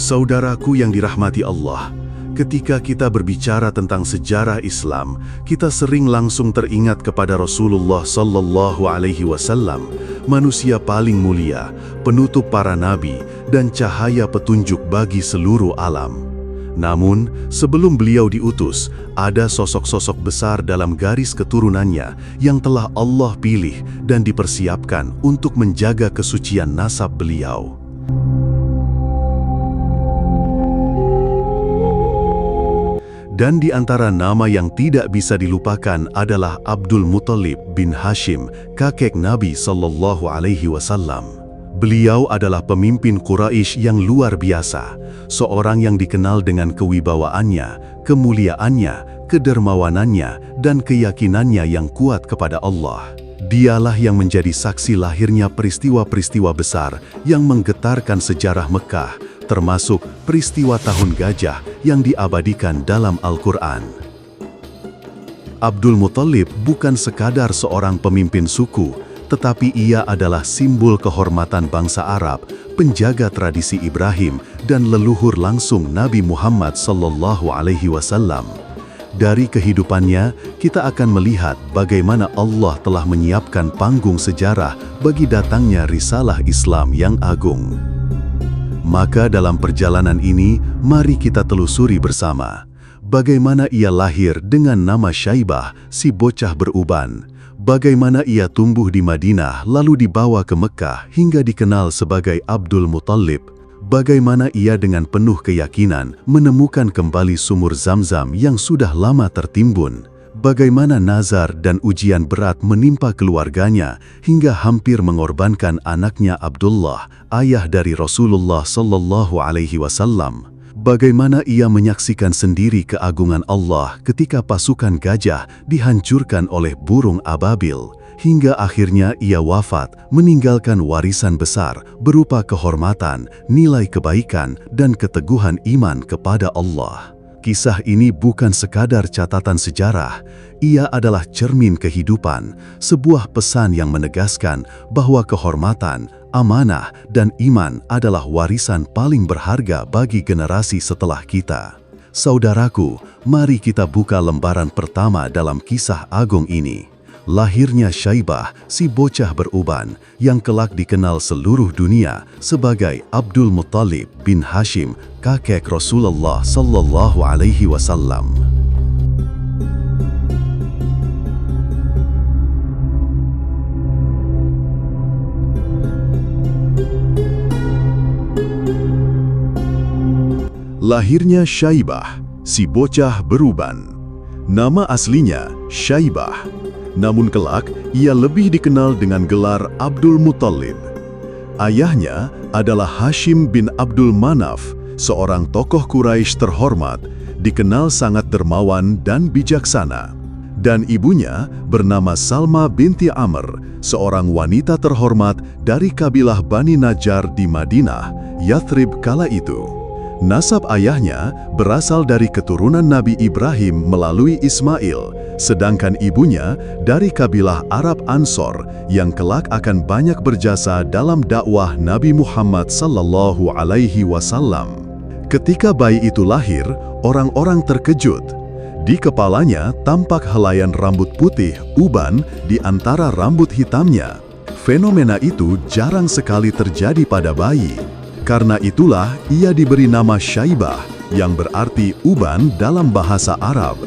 Saudaraku yang dirahmati Allah, ketika kita berbicara tentang sejarah Islam, kita sering langsung teringat kepada Rasulullah Sallallahu Alaihi Wasallam, manusia paling mulia, penutup para nabi, dan cahaya petunjuk bagi seluruh alam. Namun, sebelum beliau diutus, ada sosok-sosok besar dalam garis keturunannya yang telah Allah pilih dan dipersiapkan untuk menjaga kesucian nasab beliau. Dan di antara nama yang tidak bisa dilupakan adalah Abdul Muthalib bin Hashim, kakek Nabi Sallallahu Alaihi Wasallam. Beliau adalah pemimpin Quraisy yang luar biasa, seorang yang dikenal dengan kewibawaannya, kemuliaannya, kedermawanannya, dan keyakinannya yang kuat kepada Allah. Dialah yang menjadi saksi lahirnya peristiwa-peristiwa besar yang menggetarkan sejarah Mekah, termasuk peristiwa Tahun Gajah yang diabadikan dalam Al-Quran. Abdul Muthalib bukan sekadar seorang pemimpin suku, tetapi ia adalah simbol kehormatan bangsa Arab, penjaga tradisi Ibrahim, dan leluhur langsung Nabi Muhammad Sallallahu Alaihi Wasallam. Dari kehidupannya, kita akan melihat bagaimana Allah telah menyiapkan panggung sejarah bagi datangnya risalah Islam yang agung. Maka dalam perjalanan ini, mari kita telusuri bersama. Bagaimana ia lahir dengan nama Syaibah, si bocah beruban. Bagaimana ia tumbuh di Madinah lalu dibawa ke Mekah hingga dikenal sebagai Abdul Muthalib. Bagaimana ia dengan penuh keyakinan menemukan kembali sumur Zamzam yang sudah lama tertimbun. Bagaimana nazar dan ujian berat menimpa keluarganya hingga hampir mengorbankan anaknya Abdullah, ayah dari Rasulullah Sallallahu Alaihi Wasallam. Bagaimana ia menyaksikan sendiri keagungan Allah ketika pasukan gajah dihancurkan oleh burung ababil, hingga akhirnya ia wafat meninggalkan warisan besar berupa kehormatan, nilai kebaikan, dan keteguhan iman kepada Allah. Kisah ini bukan sekadar catatan sejarah, ia adalah cermin kehidupan, sebuah pesan yang menegaskan bahwa kehormatan, amanah, dan iman adalah warisan paling berharga bagi generasi setelah kita. Saudaraku, mari kita buka lembaran pertama dalam kisah agung ini. Lahirnya Syaibah, si bocah beruban, yang kelak dikenal seluruh dunia sebagai Abdul Muthalib bin Hashim, kakek Rasulullah Sallallahu Alaihi Wasallam. Lahirnya Syaibah, si bocah beruban. Nama aslinya Syaibah. Namun kelak, ia lebih dikenal dengan gelar Abdul Muthalib. Ayahnya adalah Hashim bin Abdul Manaf, seorang tokoh Quraisy terhormat, dikenal sangat dermawan dan bijaksana. Dan ibunya bernama Salma binti Amr, seorang wanita terhormat dari kabilah Bani Najjar di Madinah, Yathrib kala itu. Nasab ayahnya berasal dari keturunan Nabi Ibrahim melalui Ismail, sedangkan ibunya dari kabilah Arab Ansor yang kelak akan banyak berjasa dalam dakwah Nabi Muhammad Sallallahu Alaihi Wasallam. Ketika bayi itu lahir, orang-orang terkejut. Di kepalanya tampak helaian rambut putih uban di antara rambut hitamnya. Fenomena itu jarang sekali terjadi pada bayi. Karena itulah ia diberi nama Syaibah, yang berarti uban dalam bahasa Arab.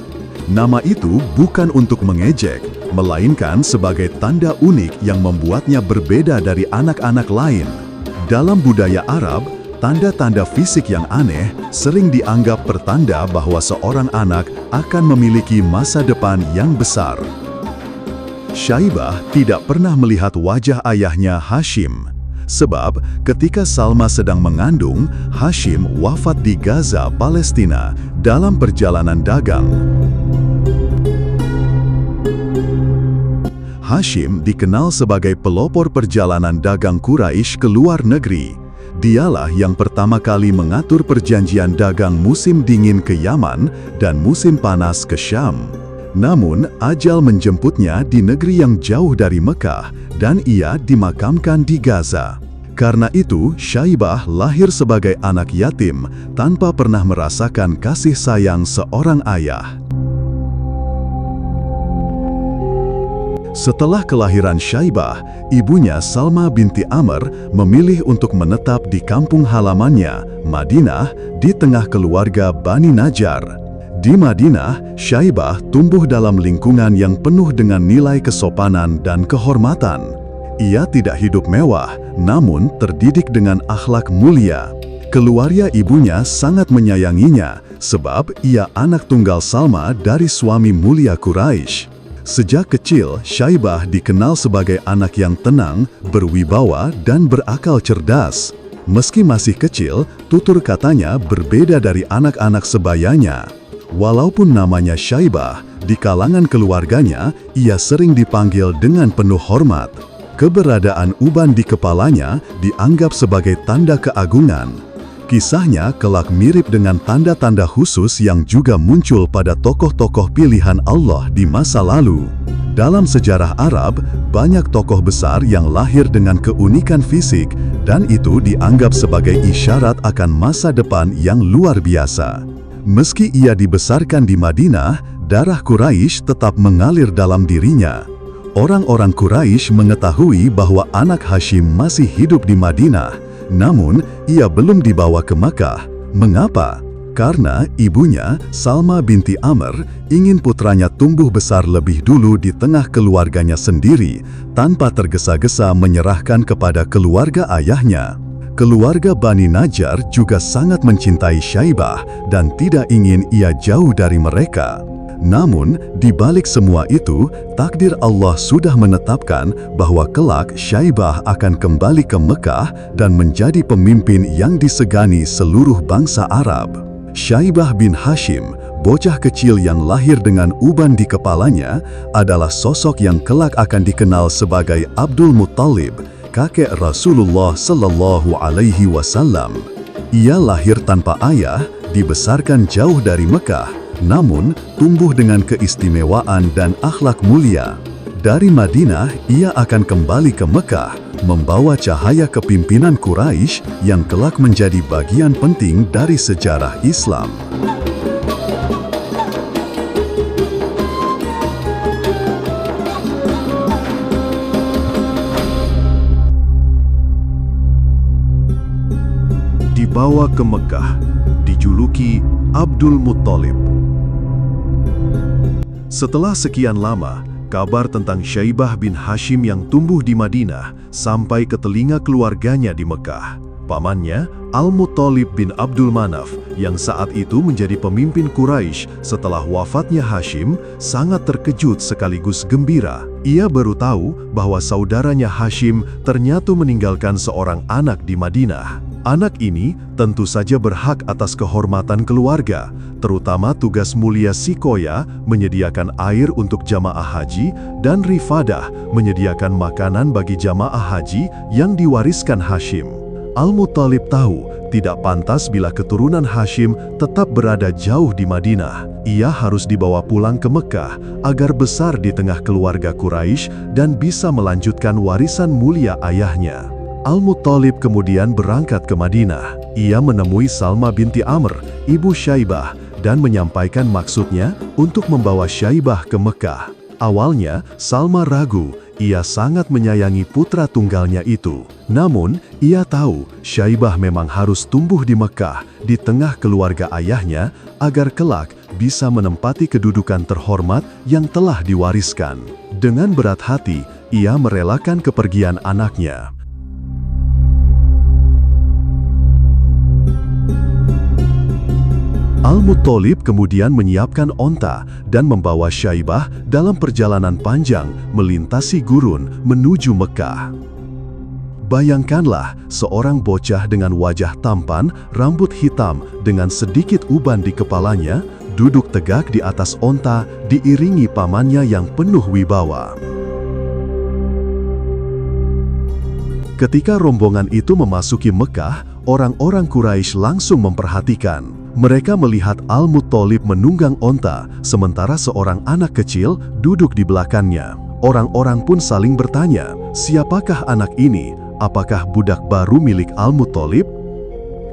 Nama itu bukan untuk mengejek, melainkan sebagai tanda unik yang membuatnya berbeda dari anak-anak lain. Dalam budaya Arab, tanda-tanda fisik yang aneh sering dianggap pertanda bahwa seorang anak akan memiliki masa depan yang besar. Syaibah tidak pernah melihat wajah ayahnya Hashim. Sebab ketika Salma sedang mengandung, Hashim wafat di Gaza, Palestina, dalam perjalanan dagang. Hashim dikenal sebagai pelopor perjalanan dagang Quraisy ke luar negeri. Dialah yang pertama kali mengatur perjanjian dagang musim dingin ke Yaman dan musim panas ke Syam. Namun, ajal menjemputnya di negeri yang jauh dari Mekah dan ia dimakamkan di Gaza. Karena itu, Syaibah lahir sebagai anak yatim tanpa pernah merasakan kasih sayang seorang ayah. Setelah kelahiran Syaibah, ibunya Salma binti Amr memilih untuk menetap di kampung halamannya, Madinah, di tengah keluarga Bani Najjar. Di Madinah, Syaibah tumbuh dalam lingkungan yang penuh dengan nilai kesopanan dan kehormatan. Ia tidak hidup mewah, namun terdidik dengan akhlak mulia. Keluarga ibunya sangat menyayanginya, sebab ia anak tunggal Salma dari suami mulia Quraisy. Sejak kecil, Syaibah dikenal sebagai anak yang tenang, berwibawa, dan berakal cerdas. Meski masih kecil, tutur katanya berbeda dari anak-anak sebayanya. Walaupun namanya Syaibah, di kalangan keluarganya, ia sering dipanggil dengan penuh hormat. Keberadaan uban di kepalanya dianggap sebagai tanda keagungan. Kisahnya kelak mirip dengan tanda-tanda khusus yang juga muncul pada tokoh-tokoh pilihan Allah di masa lalu. Dalam sejarah Arab, banyak tokoh besar yang lahir dengan keunikan fisik, dan itu dianggap sebagai isyarat akan masa depan yang luar biasa. Meski ia dibesarkan di Madinah, darah Quraisy tetap mengalir dalam dirinya. Orang-orang Quraisy mengetahui bahwa anak Hashim masih hidup di Madinah, namun ia belum dibawa ke Makkah. Mengapa? Karena ibunya, Salma binti Amr, ingin putranya tumbuh besar lebih dulu di tengah keluarganya sendiri, tanpa tergesa-gesa menyerahkan kepada keluarga ayahnya. Keluarga Bani Najjar juga sangat mencintai Syaibah dan tidak ingin ia jauh dari mereka. Namun, di balik semua itu, takdir Allah sudah menetapkan bahwa kelak Syaibah akan kembali ke Mekah dan menjadi pemimpin yang disegani seluruh bangsa Arab. Syaibah bin Hashim, bocah kecil yang lahir dengan uban di kepalanya, adalah sosok yang kelak akan dikenal sebagai Abdul Muttalib, kakek Rasulullah Sallallahu Alaihi Wasallam. Ia lahir tanpa ayah, dibesarkan jauh dari Mekah, namun tumbuh dengan keistimewaan dan akhlak mulia. Dari Madinah, ia akan kembali ke Mekah, membawa cahaya kepimpinan Quraisy yang kelak menjadi bagian penting dari sejarah Islam. Dibawa ke Mekah, dijuluki Abdul Muttalib. Setelah sekian lama, kabar tentang Syaibah bin Hashim yang tumbuh di Madinah sampai ke telinga keluarganya di Mekah. Pamannya, Al-Muttalib bin Abdul Manaf, yang saat itu menjadi pemimpin Quraisy setelah wafatnya Hashim, sangat terkejut sekaligus gembira. Ia baru tahu bahwa saudaranya Hashim ternyata meninggalkan seorang anak di Madinah. Anak ini tentu saja berhak atas kehormatan keluarga, terutama tugas mulia Sikoya menyediakan air untuk jamaah haji dan Rifadah menyediakan makanan bagi jamaah haji yang diwariskan Hashim. Al-Muttalib tahu tidak pantas bila keturunan Hashim tetap berada jauh di Madinah. Ia harus dibawa pulang ke Mekah agar besar di tengah keluarga Quraisy dan bisa melanjutkan warisan mulia ayahnya. Al-Muttalib kemudian berangkat ke Madinah. Ia menemui Salma binti Amr, ibu Syaibah, dan menyampaikan maksudnya untuk membawa Syaibah ke Mekah. Awalnya, Salma ragu. Ia sangat menyayangi putra tunggalnya itu. Namun, ia tahu Syaibah memang harus tumbuh di Mekah, di tengah keluarga ayahnya, agar kelak bisa menempati kedudukan terhormat yang telah diwariskan. Dengan berat hati, ia merelakan kepergian anaknya. Al-Muttalib kemudian menyiapkan onta dan membawa Syaibah dalam perjalanan panjang melintasi gurun menuju Mekah. Bayangkanlah seorang bocah dengan wajah tampan, rambut hitam dengan sedikit uban di kepalanya, duduk tegak di atas onta diiringi pamannya yang penuh wibawa. Ketika rombongan itu memasuki Mekah, orang-orang Quraisy langsung memperhatikan. Mereka melihat Al-Muttalib menunggang onta, sementara seorang anak kecil duduk di belakangnya. Orang-orang pun saling bertanya, siapakah anak ini? apakah budak baru milik Al-Muttalib?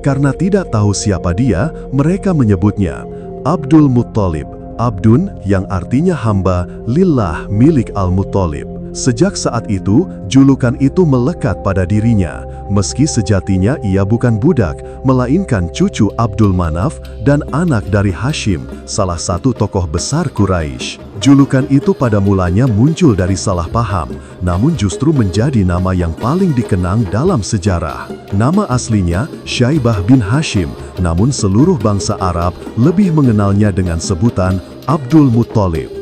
Karena tidak tahu siapa dia, mereka menyebutnya Abdul Muttalib. Abdun yang artinya hamba, lillah milik Al-Muttalib. Sejak saat itu, julukan itu melekat pada dirinya, meski sejatinya ia bukan budak, melainkan cucu Abdul Manaf dan anak dari Hashim, salah satu tokoh besar Quraisy. Julukan itu pada mulanya muncul dari salah paham, namun justru menjadi nama yang paling dikenang dalam sejarah. Nama aslinya Syaibah bin Hashim, namun seluruh bangsa Arab lebih mengenalnya dengan sebutan Abdul Muttalib.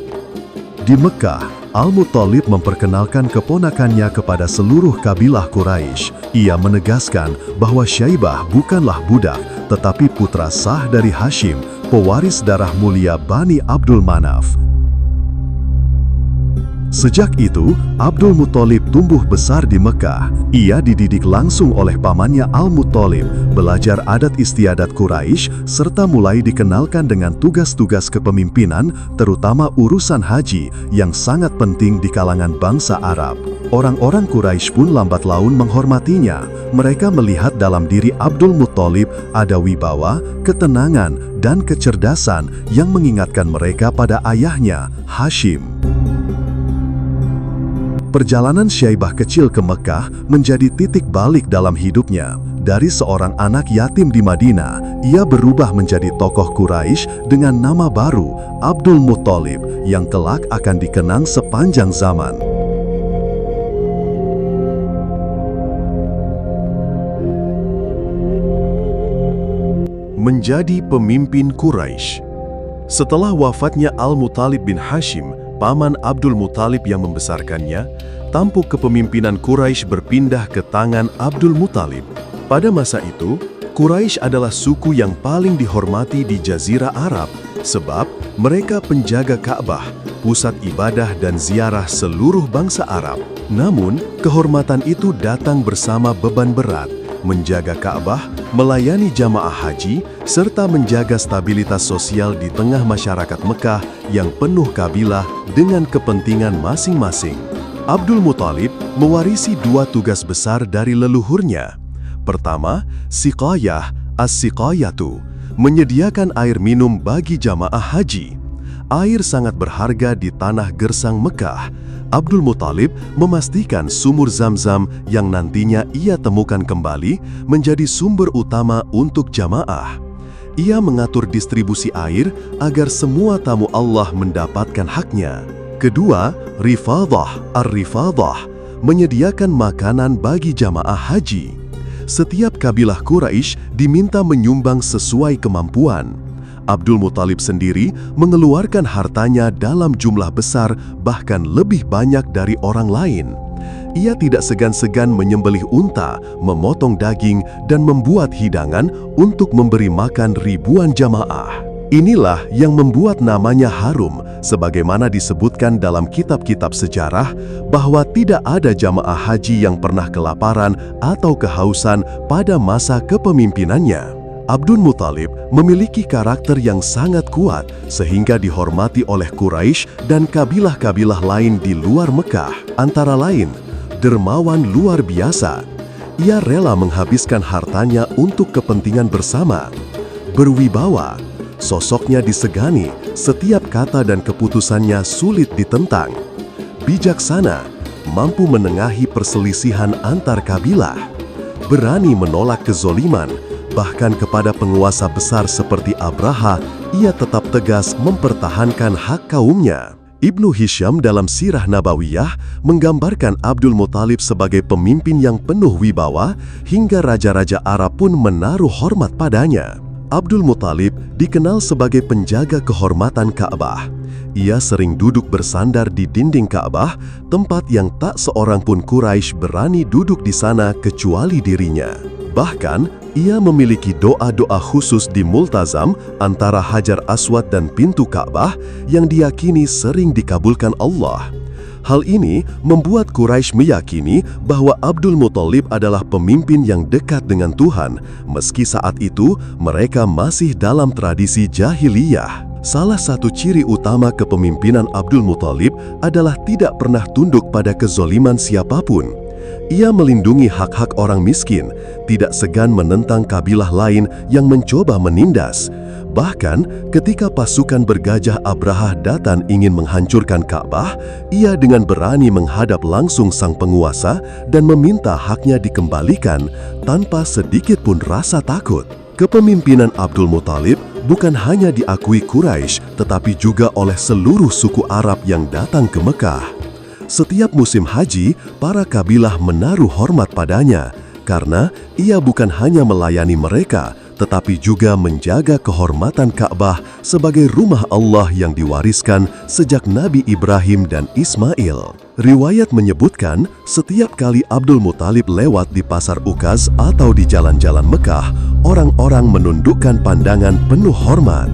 Di Mekah, Al-Muttalib memperkenalkan keponakannya kepada seluruh kabilah Quraisy. Ia menegaskan bahwa Syaibah bukanlah budak, tetapi putra sah dari Hashim, pewaris darah mulia Bani Abdul Manaf. Sejak itu, Abdul Muttalib tumbuh besar di Mekah. Ia dididik langsung oleh pamannya Al-Muttalib, belajar adat istiadat Quraisy, serta mulai dikenalkan dengan tugas-tugas kepemimpinan, terutama urusan haji, yang sangat penting di kalangan bangsa Arab. Orang-orang Quraisy pun lambat laun menghormatinya. Mereka melihat dalam diri Abdul Muttalib ada wibawa, ketenangan, dan kecerdasan yang mengingatkan mereka pada ayahnya, Hashim. Perjalanan Syaibah kecil ke Mekah menjadi titik balik dalam hidupnya. Dari seorang anak yatim di Madinah, ia berubah menjadi tokoh Quraisy dengan nama baru, Abdul Muttalib, yang kelak akan dikenang sepanjang zaman. Menjadi pemimpin Quraisy. Setelah wafatnya Al-Muttalib bin Hashim, paman Abdul Muttalib yang membesarkannya, tampuk kepemimpinan Quraisy berpindah ke tangan Abdul Muttalib. Pada masa itu, Quraisy adalah suku yang paling dihormati di Jazirah Arab, sebab mereka penjaga Ka'bah, pusat ibadah dan ziarah seluruh bangsa Arab. Namun, kehormatan itu datang bersama beban berat, menjaga Ka'bah, melayani jamaah haji, serta menjaga stabilitas sosial di tengah masyarakat Mekah yang penuh kabilah dengan kepentingan masing-masing. Abdul Muttalib mewarisi dua tugas besar dari leluhurnya. Pertama, siqayah, as-siqayatu, menyediakan air minum bagi jamaah haji. Air sangat berharga di tanah gersang Mekah. Abdul Muttalib memastikan sumur Zam-Zam yang nantinya ia temukan kembali menjadi sumber utama untuk jamaah. Ia mengatur distribusi air agar semua tamu Allah mendapatkan haknya. Kedua, rifadhah, ar-rifadhah, menyediakan makanan bagi jamaah haji. Setiap kabilah Quraisy diminta menyumbang sesuai kemampuan. Abdul Muttalib sendiri mengeluarkan hartanya dalam jumlah besar, bahkan lebih banyak dari orang lain. Ia tidak segan-segan menyembelih unta, memotong daging, dan membuat hidangan untuk memberi makan ribuan jamaah. Inilah yang membuat namanya harum, sebagaimana disebutkan dalam kitab-kitab sejarah, bahwa tidak ada jamaah haji yang pernah kelaparan atau kehausan pada masa kepemimpinannya. Abdul Muttalib memiliki karakter yang sangat kuat sehingga dihormati oleh Quraisy dan kabilah-kabilah lain di luar Mekah. Antara lain, dermawan luar biasa. Ia rela menghabiskan hartanya untuk kepentingan bersama. Berwibawa, sosoknya disegani, setiap kata dan keputusannya sulit ditentang. Bijaksana, mampu menengahi perselisihan antar kabilah. Berani menolak kezoliman, bahkan kepada penguasa besar seperti Abraha, ia tetap tegas mempertahankan hak kaumnya. Ibnu Hisham dalam Sirah Nabawiyah menggambarkan Abdul Muttalib sebagai pemimpin yang penuh wibawa, hingga raja-raja Arab pun menaruh hormat padanya. Abdul Muttalib dikenal sebagai penjaga kehormatan Ka'bah. Ia sering duduk bersandar di dinding Ka'bah, tempat yang tak seorang pun Quraisy berani duduk di sana kecuali dirinya. Bahkan, ia memiliki doa-doa khusus di Multazam antara Hajar Aswad dan pintu Ka'bah yang diyakini sering dikabulkan Allah. Hal ini membuat Quraisy meyakini bahwa Abdul Muttalib adalah pemimpin yang dekat dengan Tuhan, meski saat itu mereka masih dalam tradisi jahiliyah. Salah satu ciri utama kepemimpinan Abdul Muttalib adalah tidak pernah tunduk pada kezoliman siapapun. Ia melindungi hak-hak orang miskin, tidak segan menentang kabilah lain yang mencoba menindas. Bahkan ketika pasukan bergajah Abrahah datang ingin menghancurkan Ka'bah, ia dengan berani menghadap langsung sang penguasa dan meminta haknya dikembalikan tanpa sedikit pun rasa takut. Kepemimpinan Abdul Muthalib bukan hanya diakui Quraisy, tetapi juga oleh seluruh suku Arab yang datang ke Mekah. Setiap musim haji, para kabilah menaruh hormat padanya karena ia bukan hanya melayani mereka, tetapi juga menjaga kehormatan Ka'bah sebagai rumah Allah yang diwariskan sejak Nabi Ibrahim dan Ismail. Riwayat menyebutkan, setiap kali Abdul Muthalib lewat di Pasar Ukaz atau di jalan-jalan Mekah, orang-orang menundukkan pandangan penuh hormat.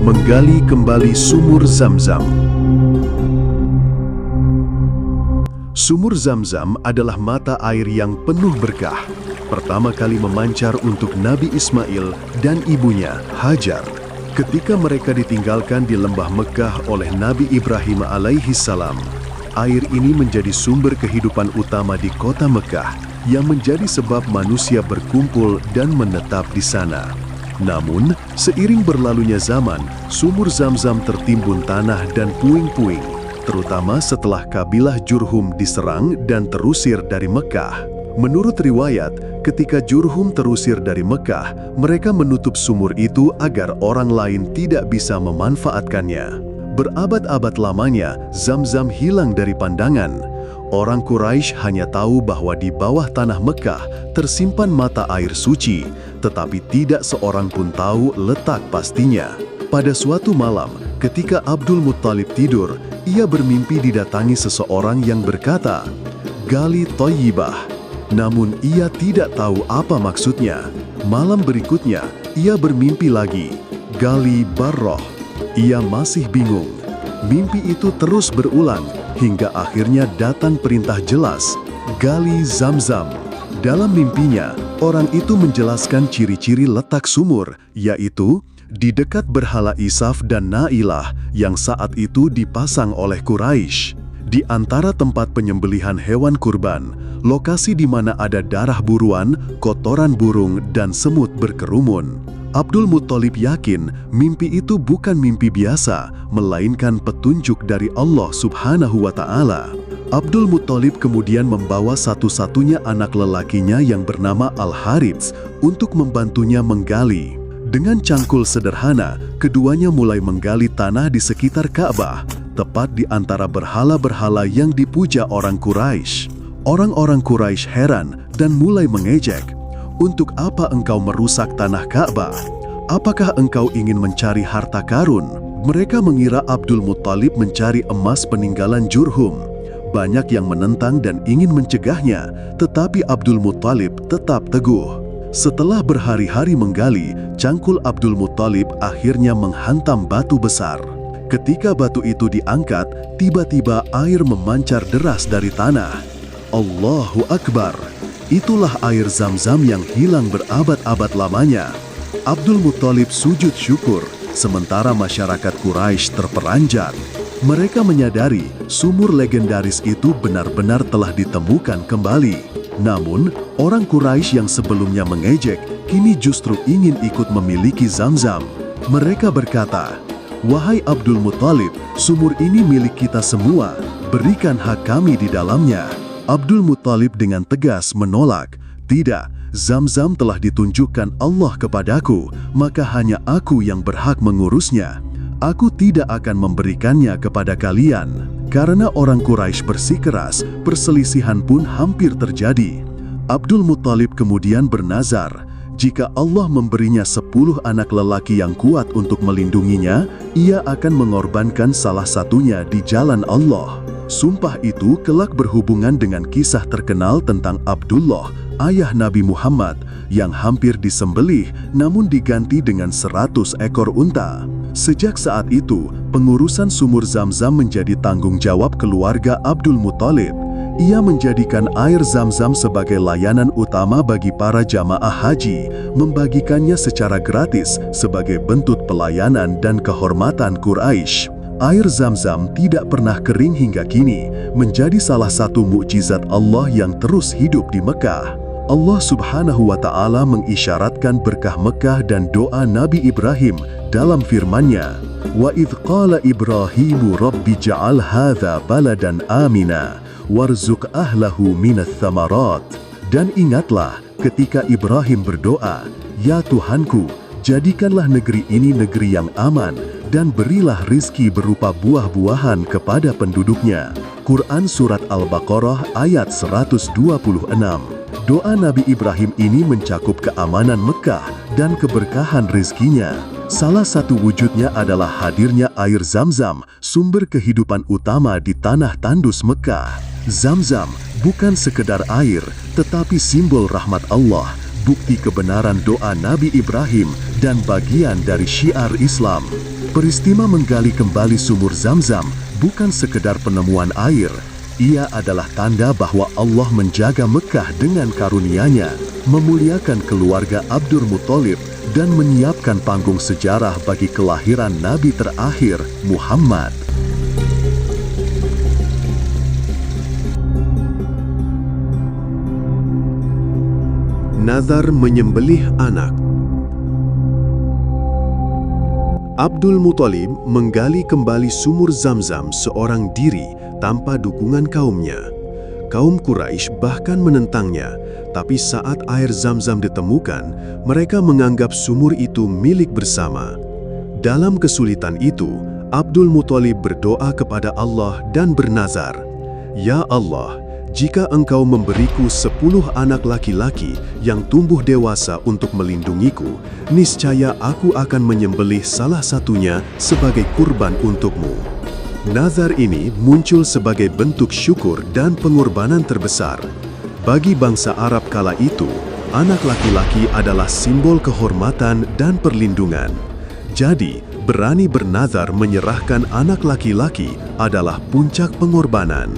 Menggali kembali sumur Zamzam. Sumur Zamzam adalah mata air yang penuh berkah. Pertama kali memancar untuk Nabi Ismail dan ibunya, Hajar. Ketika mereka ditinggalkan di lembah Mekah oleh Nabi Ibrahim alaihissalam, air ini menjadi sumber kehidupan utama di kota Mekah yang menjadi sebab manusia berkumpul dan menetap di sana. Namun, seiring berlalunya zaman, sumur Zamzam tertimbun tanah dan puing-puing, terutama setelah kabilah Jurhum diserang dan terusir dari Mekah. Menurut riwayat, ketika Jurhum terusir dari Mekah, mereka menutup sumur itu agar orang lain tidak bisa memanfaatkannya. Berabad-abad lamanya, Zamzam hilang dari pandangan. Orang Quraisy hanya tahu bahwa di bawah tanah Mekah tersimpan mata air suci, tetapi tidak seorang pun tahu letak pastinya. Pada suatu malam, ketika Abdul Muthalib tidur, ia bermimpi didatangi seseorang yang berkata, "Gali Thayyibah." Namun ia tidak tahu apa maksudnya. Malam berikutnya, ia bermimpi lagi, "Gali Barroh." Ia masih bingung. Mimpi itu terus berulang, hingga akhirnya datang perintah jelas, "Gali Zamzam." Dalam mimpinya, orang itu menjelaskan ciri-ciri letak sumur, yaitu di dekat berhala Isaf dan Nailah yang saat itu dipasang oleh Quraisy. Di antara tempat penyembelihan hewan kurban, lokasi di mana ada darah buruan, kotoran burung, dan semut berkerumun. Abdul Muthalib yakin mimpi itu bukan mimpi biasa, melainkan petunjuk dari Allah Subhanahu wa Ta'ala. Abdul Muthalib kemudian membawa satu-satunya anak lelakinya yang bernama Al-Harits untuk membantunya menggali. Dengan cangkul sederhana, keduanya mulai menggali tanah di sekitar Ka'bah, tepat di antara berhala-berhala yang dipuja orang Quraisy. Orang-orang Quraisy heran dan mulai mengejek. "Untuk apa engkau merusak tanah Ka'bah? Apakah engkau ingin mencari harta karun?" Mereka mengira Abdul Muthalib mencari emas peninggalan Jurhum. Banyak yang menentang dan ingin mencegahnya, tetapi Abdul Muthalib tetap teguh. Setelah berhari-hari menggali, cangkul Abdul Muthalib akhirnya menghantam batu besar. Ketika batu itu diangkat, tiba-tiba air memancar deras dari tanah. Allahu Akbar! Itulah air Zamzam yang hilang berabad-abad lamanya. Abdul Muthalib sujud syukur, sementara masyarakat Quraisy terperanjat. Mereka menyadari sumur legendaris itu benar-benar telah ditemukan kembali. Namun, orang Quraisy yang sebelumnya mengejek, kini justru ingin ikut memiliki Zamzam. Mereka berkata, "Wahai Abdul Muthalib, sumur ini milik kita semua, berikan hak kami di dalamnya." Abdul Muthalib dengan tegas menolak, "Tidak, Zamzam telah ditunjukkan Allah kepadaku, maka hanya aku yang berhak mengurusnya. Aku tidak akan memberikannya kepada kalian." Karena orang Quraisy bersikeras, perselisihan pun hampir terjadi. Abdul Muthalib kemudian bernazar, jika Allah memberinya 10 anak lelaki yang kuat untuk melindunginya, ia akan mengorbankan salah satunya di jalan Allah. Sumpah itu kelak berhubungan dengan kisah terkenal tentang Abdullah, ayah Nabi Muhammad, yang hampir disembelih namun diganti dengan 100 ekor unta. Sejak saat itu, pengurusan sumur Zamzam menjadi tanggung jawab keluarga Abdul Muthalib. Ia menjadikan air Zamzam sebagai layanan utama bagi para jamaah haji, membagikannya secara gratis sebagai bentuk pelayanan dan kehormatan Quraisy. Air Zam-Zam tidak pernah kering hingga kini, menjadi salah satu mukjizat Allah yang terus hidup di Mekah. Allah Subhanahu wa Ta'ala mengisyaratkan berkah Mekah dan doa Nabi Ibrahim dalam firman-Nya, "Wa idh qala Ibrahimu Rabbi ja'al hadza baladan amina warzuq ahlahu minats tsamarat." Dan ingatlah ketika Ibrahim berdoa, "Ya Tuhanku, jadikanlah negeri ini negeri yang aman dan berilah rizki berupa buah-buahan kepada penduduknya." Quran Surat Al-Baqarah ayat 126. Doa Nabi Ibrahim ini mencakup keamanan Mekah dan keberkahan rizkinya. Salah satu wujudnya adalah hadirnya air Zam-Zam, sumber kehidupan utama di tanah tandus Mekah. Zam-Zam bukan sekedar air, tetapi simbol rahmat Allah, bukti kebenaran doa Nabi Ibrahim, dan bagian dari syiar Islam. Peristiwa menggali kembali sumur Zam-Zam bukan sekedar penemuan air. Ia adalah tanda bahwa Allah menjaga Mekah dengan karunia-Nya, memuliakan keluarga Abdul Muthalib, dan menyiapkan panggung sejarah bagi kelahiran Nabi terakhir, Muhammad. Nazar menyembelih anak. Abdul Muthalib menggali kembali sumur Zam-Zam seorang diri tanpa dukungan kaumnya. Kaum Quraisy bahkan menentangnya, tapi saat air Zam-Zam ditemukan, mereka menganggap sumur itu milik bersama. Dalam kesulitan itu, Abdul Muthalib berdoa kepada Allah dan bernazar, "Ya Allah, jika Engkau memberiku 10 anak laki-laki yang tumbuh dewasa untuk melindungiku, niscaya aku akan menyembelih salah satunya sebagai kurban untuk-Mu." Nazar ini muncul sebagai bentuk syukur dan pengorbanan terbesar. Bagi bangsa Arab kala itu, anak laki-laki adalah simbol kehormatan dan perlindungan. Jadi, berani bernazar menyerahkan anak laki-laki adalah puncak pengorbanan.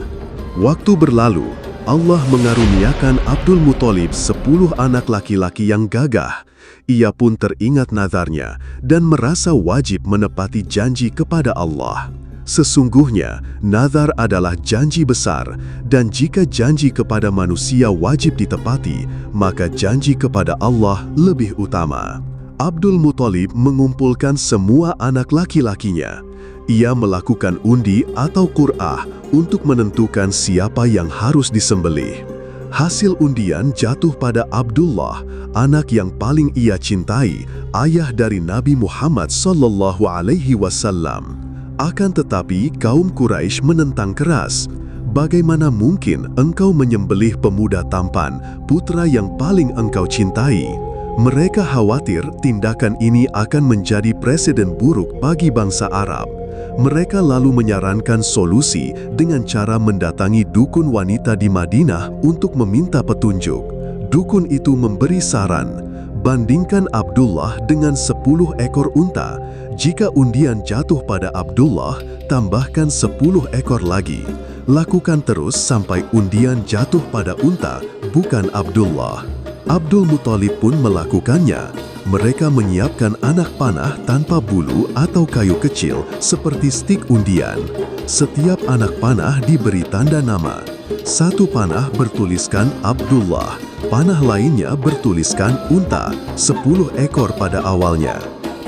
Waktu berlalu, Allah mengaruniakan Abdul Muthalib 10 anak laki-laki yang gagah. Ia pun teringat nazarnya dan merasa wajib menepati janji kepada Allah. Sesungguhnya, nazar adalah janji besar, dan jika janji kepada manusia wajib ditepati, maka janji kepada Allah lebih utama. Abdul Muthalib mengumpulkan semua anak laki-lakinya. Ia melakukan undi atau qur'ah untuk menentukan siapa yang harus disembelih. Hasil undian jatuh pada Abdullah, anak yang paling ia cintai, ayah dari Nabi Muhammad SAW. Akan tetapi kaum Quraisy menentang keras. "Bagaimana mungkin engkau menyembelih pemuda tampan, putra yang paling engkau cintai?" Mereka khawatir tindakan ini akan menjadi presiden buruk bagi bangsa Arab. Mereka lalu menyarankan solusi dengan cara mendatangi dukun wanita di Madinah untuk meminta petunjuk. Dukun itu memberi saran, bandingkan Abdullah dengan 10 ekor unta. Jika undian jatuh pada Abdullah, tambahkan 10 ekor lagi. Lakukan terus sampai undian jatuh pada unta, bukan Abdullah. Abdul Muthalib pun melakukannya. Mereka menyiapkan anak panah tanpa bulu atau kayu kecil seperti stik undian. Setiap anak panah diberi tanda nama. Satu panah bertuliskan Abdullah, panah lainnya bertuliskan unta, 10 ekor pada awalnya.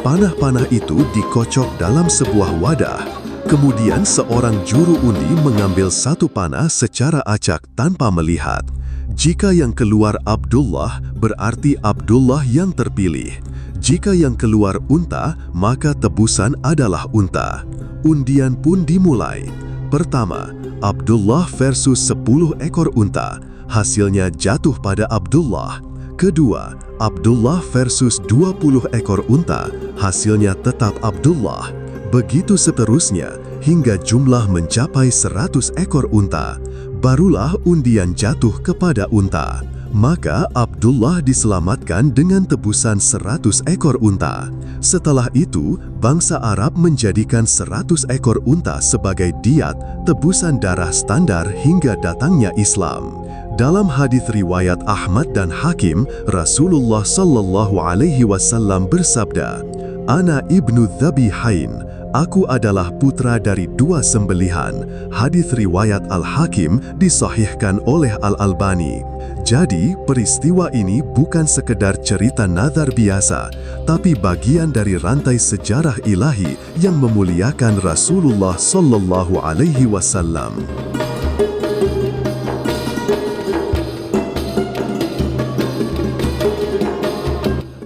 Panah-panah itu dikocok dalam sebuah wadah. Kemudian seorang juru undi mengambil satu panah secara acak tanpa melihat. Jika yang keluar Abdullah, berarti Abdullah yang terpilih. Jika yang keluar unta, maka tebusan adalah unta. Undian pun dimulai. Pertama, Abdullah versus 10 ekor unta. Hasilnya jatuh pada Abdullah. Kedua, Abdullah versus 20 ekor unta, hasilnya tetap Abdullah. Begitu seterusnya, hingga jumlah mencapai 100 ekor unta. Barulah undian jatuh kepada unta. Maka Abdullah diselamatkan dengan tebusan 100 ekor unta. Setelah itu, bangsa Arab menjadikan 100 ekor unta sebagai diat, tebusan darah standar hingga datangnya Islam. Dalam hadis riwayat Ahmad dan Hakim, Rasulullah SAW bersabda, "Ana ibnu Dhabihain, Aku adalah putra dari dua sembelihan. Hadis riwayat Al-Hakim disahihkan oleh Al-Albani. Jadi, peristiwa ini bukan sekedar cerita nazar biasa, tapi bagian dari rantai sejarah ilahi yang memuliakan Rasulullah sallallahu alaihi wasallam.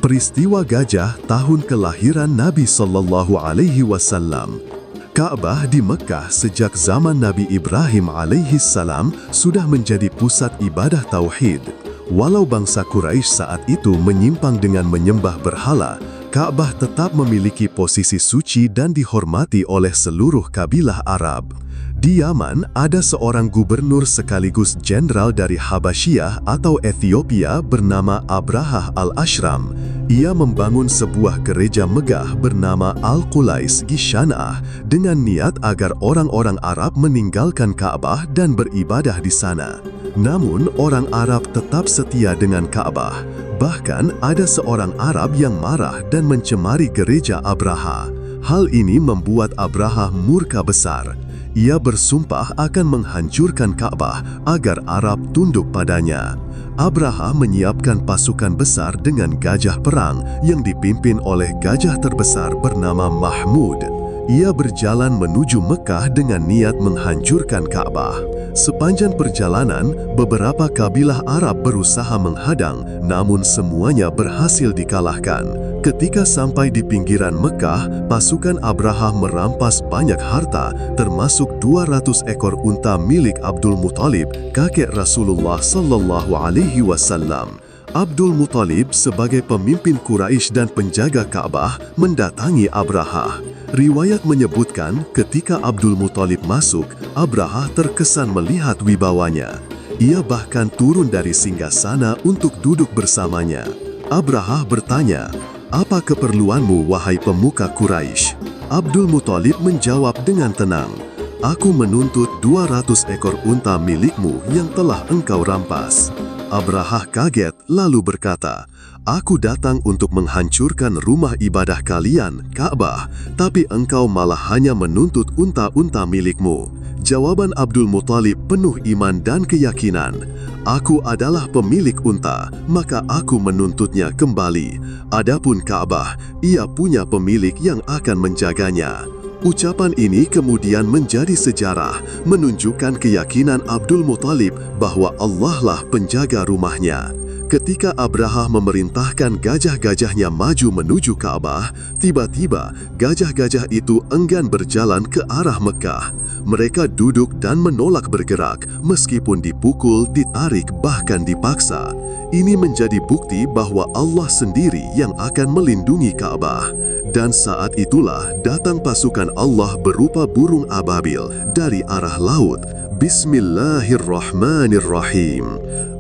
Peristiwa gajah tahun kelahiran Nabi sallallahu alaihi wasallam. Ka'bah di Mekah sejak zaman Nabi Ibrahim alaihi salam sudah menjadi pusat ibadah tauhid. Walau bangsa Quraisy saat itu menyimpang dengan menyembah berhala, Ka'bah tetap memiliki posisi suci dan dihormati oleh seluruh kabilah Arab. Di Yaman, ada seorang gubernur sekaligus jenderal dari Habasyah atau Ethiopia bernama Abrahah al-Ashram. Ia membangun sebuah gereja megah bernama Al-Qulais Gishanah dengan niat agar orang-orang Arab meninggalkan Ka'bah dan beribadah di sana. Namun, orang Arab tetap setia dengan Ka'bah. Bahkan, ada seorang Arab yang marah dan mencemari gereja Abrahah. Hal ini membuat Abrahah murka besar. Ia bersumpah akan menghancurkan Ka'bah agar Arab tunduk padanya. Abrahah menyiapkan pasukan besar dengan gajah perang yang dipimpin oleh gajah terbesar bernama Mahmud. Ia berjalan menuju Mekah dengan niat menghancurkan Ka'bah. Sepanjang perjalanan, beberapa kabilah Arab berusaha menghadang, namun semuanya berhasil dikalahkan. Ketika sampai di pinggiran Mekah, pasukan Abrahah merampas banyak harta, termasuk 200 ekor unta milik Abdul Muthalib, kakek Rasulullah sallallahu alaihi wasallam. Abdul Muthalib sebagai pemimpin Quraisy dan penjaga Ka'bah mendatangi Abrahah. Riwayat menyebutkan ketika Abdul Muthalib masuk, Abrahah terkesan melihat wibawanya. Ia bahkan turun dari singgasana untuk duduk bersamanya. Abrahah bertanya, "Apa keperluanmu, wahai pemuka Quraisy?" Abdul Muthalib menjawab dengan tenang, "Aku menuntut 200 ekor unta milikmu yang telah engkau rampas." Abrahah kaget lalu berkata, "Aku datang untuk menghancurkan rumah ibadah kalian, Ka'bah, tapi engkau malah hanya menuntut unta-unta milikmu." Jawaban Abdul Muthalib penuh iman dan keyakinan. "Aku adalah pemilik unta, maka aku menuntutnya kembali. Adapun Ka'bah, ia punya pemilik yang akan menjaganya." Ucapan ini kemudian menjadi sejarah, menunjukkan keyakinan Abdul Muthalib bahwa Allah lah penjaga rumahnya. Ketika Abrahah memerintahkan gajah-gajahnya maju menuju Ka'bah, tiba-tiba gajah-gajah itu enggan berjalan ke arah Mekah. Mereka duduk dan menolak bergerak, meskipun dipukul, ditarik, bahkan dipaksa. Ini menjadi bukti bahwa Allah sendiri yang akan melindungi Ka'bah. Dan saat itulah datang pasukan Allah berupa burung ababil dari arah laut. Bismillahirrahmanirrahim.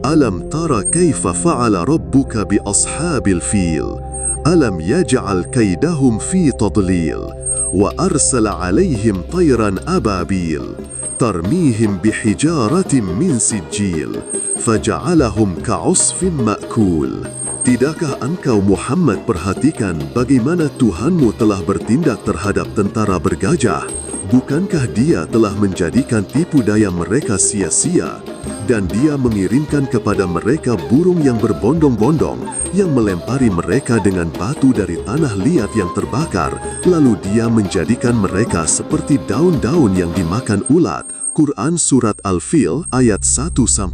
Alam tara kaifa fa'ala rabbuka bi ashabil fil. Alam yaj'al kaidahum fi tadlil. Wa arsala alaihim tayran ababil. Tarmihim bihijaratin min sijil. Faja'alahum ka'usfin ma'kul. Tidakkah engkau Muhammad perhatikan bagaimana Tuhanmu telah bertindak terhadap tentara bergajah? Bukankah Dia telah menjadikan tipu daya mereka sia-sia? Dan Dia mengirimkan kepada mereka burung yang berbondong-bondong yang melempari mereka dengan batu dari tanah liat yang terbakar, lalu Dia menjadikan mereka seperti daun-daun yang dimakan ulat. Quran Surat Al-Fil ayat 1-5.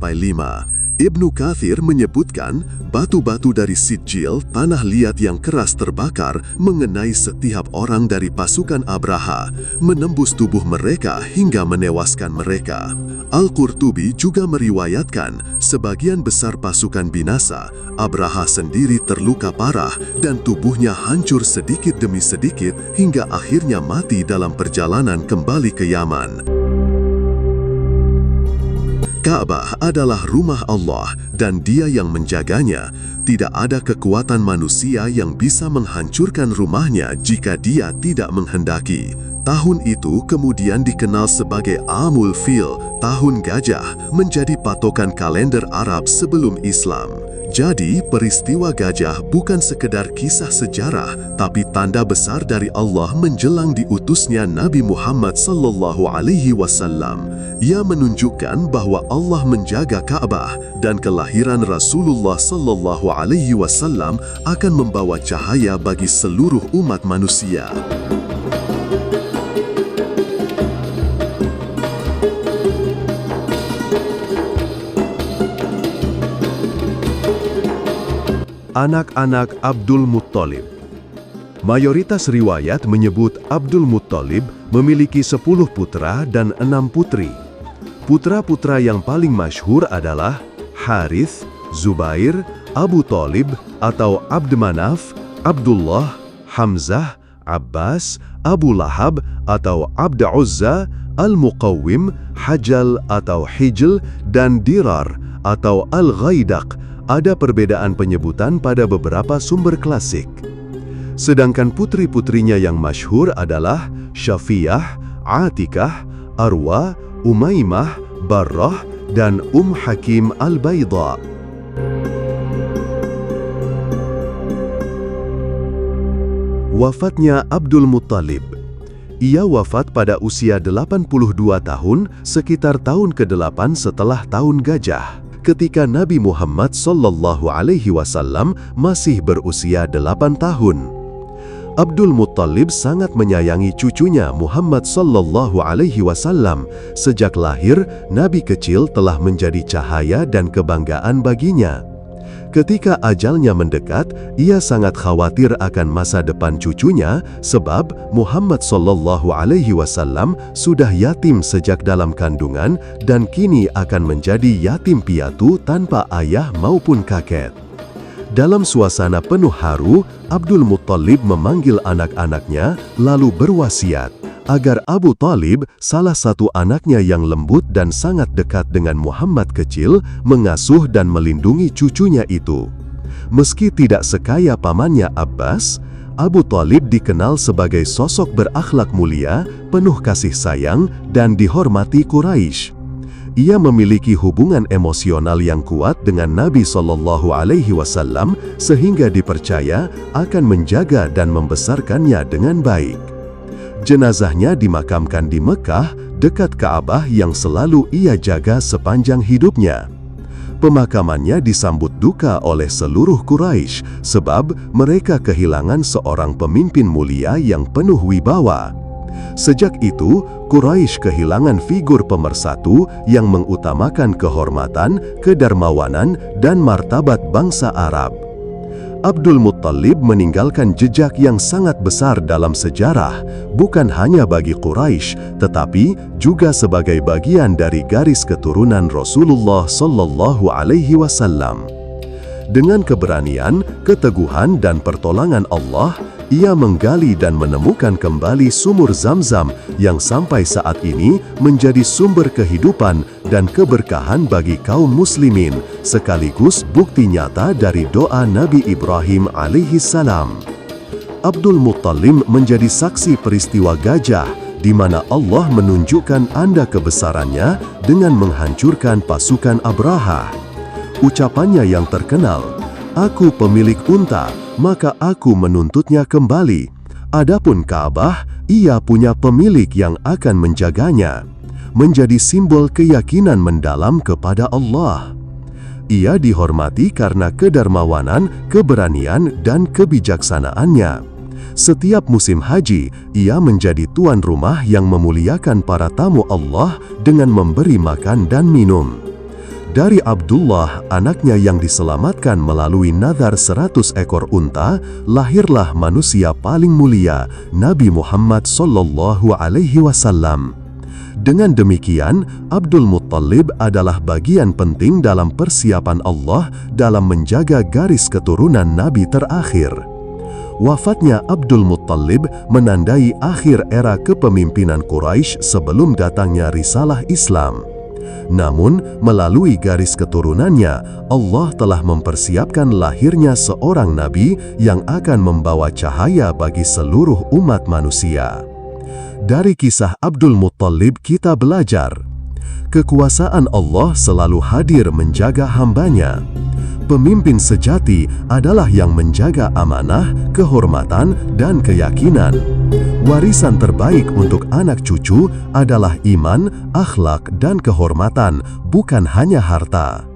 Ibnu Katsir menyebutkan batu-batu dari Sijil, tanah liat yang keras terbakar, mengenai setiap orang dari pasukan Abrahah, menembus tubuh mereka hingga menewaskan mereka. Al-Qurtubi juga meriwayatkan sebagian besar pasukan binasa, Abrahah sendiri terluka parah dan tubuhnya hancur sedikit demi sedikit hingga akhirnya mati dalam perjalanan kembali ke Yaman. Ka'bah adalah rumah Allah dan Dia yang menjaganya. Tidak ada kekuatan manusia yang bisa menghancurkan rumahnya jika Dia tidak menghendaki. Tahun itu kemudian dikenal sebagai Amul Fil, tahun gajah, menjadi patokan kalender Arab sebelum Islam. Jadi, peristiwa gajah bukan sekedar kisah sejarah, tapi tanda besar dari Allah menjelang diutusnya Nabi Muhammad SAW. Ia menunjukkan bahwa Allah menjaga Ka'bah dan kelahiran Rasulullah SAW akan membawa cahaya bagi seluruh umat manusia. Anak-anak Abdul Muttalib. Mayoritas riwayat menyebut Abdul Muttalib memiliki 10 putra dan 6 putri. Putra-putra yang paling masyhur adalah Harith, Zubair, Abu Thalib atau Abd Manaf, Abdullah, Hamzah, Abbas, Abu Lahab atau Abd Uzza, Al-Muqawwim, Hajal atau Hijl, dan Dirar atau Al-Ghaidaq. Ada perbedaan penyebutan pada beberapa sumber klasik. Sedangkan putri-putrinya yang masyhur adalah Syafiyah, Atikah, Arwa, Umaymah, Barrah, dan Hakim Al-Bayda. Wafatnya Abdul Muttalib. Ia wafat pada usia 82 tahun, sekitar tahun ke-8 setelah tahun gajah, ketika Nabi Muhammad SAW masih berusia 8 tahun. Abdul Muttalib sangat menyayangi cucunya Muhammad SAW. Sejak lahir, Nabi kecil telah menjadi cahaya dan kebanggaan baginya. Ketika ajalnya mendekat, ia sangat khawatir akan masa depan cucunya sebab Muhammad SAW sudah yatim sejak dalam kandungan dan kini akan menjadi yatim piatu tanpa ayah maupun kakek. Dalam suasana penuh haru, Abdul Muttalib memanggil anak-anaknya lalu berwasiat agar Abu Thalib, salah satu anaknya yang lembut dan sangat dekat dengan Muhammad kecil, mengasuh dan melindungi cucunya itu. Meski tidak sekaya pamannya Abbas, Abu Thalib dikenal sebagai sosok berakhlak mulia, penuh kasih sayang, dan dihormati Quraisy. Ia memiliki hubungan emosional yang kuat dengan Nabi SAW sehingga dipercaya akan menjaga dan membesarkannya dengan baik. Jenazahnya dimakamkan di Mekah, dekat Ka'bah yang selalu ia jaga sepanjang hidupnya. Pemakamannya disambut duka oleh seluruh Quraisy sebab mereka kehilangan seorang pemimpin mulia yang penuh wibawa. Sejak itu, Quraisy kehilangan figur pemersatu yang mengutamakan kehormatan, kedermawanan, dan martabat bangsa Arab. Abdul Muttalib meninggalkan jejak yang sangat besar dalam sejarah, bukan hanya bagi Quraisy, tetapi juga sebagai bagian dari garis keturunan Rasulullah SAW. Dengan keberanian, keteguhan, dan pertolongan Allah, ia menggali dan menemukan kembali sumur Zamzam yang sampai saat ini menjadi sumber kehidupan dan keberkahan bagi kaum muslimin, sekaligus bukti nyata dari doa Nabi Ibrahim alaihissalam. Abdul Muttalib menjadi saksi peristiwa gajah, di mana Allah menunjukkan tanda kebesarannya dengan menghancurkan pasukan Abraha. Ucapannya yang terkenal, "Aku pemilik unta, maka aku menuntutnya kembali. Adapun Ka'bah, ia punya pemilik yang akan menjaganya," menjadi simbol keyakinan mendalam kepada Allah. Ia dihormati karena kedermawanan, keberanian, dan kebijaksanaannya. Setiap musim haji, ia menjadi tuan rumah yang memuliakan para tamu Allah dengan memberi makan dan minum. Dari Abdullah, anaknya yang diselamatkan melalui nazar 100 ekor unta, lahirlah manusia paling mulia, Nabi Muhammad SAW. Dengan demikian, Abdul Muttalib adalah bagian penting dalam persiapan Allah dalam menjaga garis keturunan Nabi terakhir. Wafatnya Abdul Muttalib menandai akhir era kepemimpinan Quraisy sebelum datangnya risalah Islam. Namun, melalui garis keturunannya, Allah telah mempersiapkan lahirnya seorang nabi yang akan membawa cahaya bagi seluruh umat manusia. Dari kisah Abdul Muttalib kita belajar, kekuasaan Allah selalu hadir menjaga hambanya. Pemimpin sejati adalah yang menjaga amanah, kehormatan, dan keyakinan. Warisan terbaik untuk anak cucu adalah iman, akhlak, dan kehormatan, bukan hanya harta.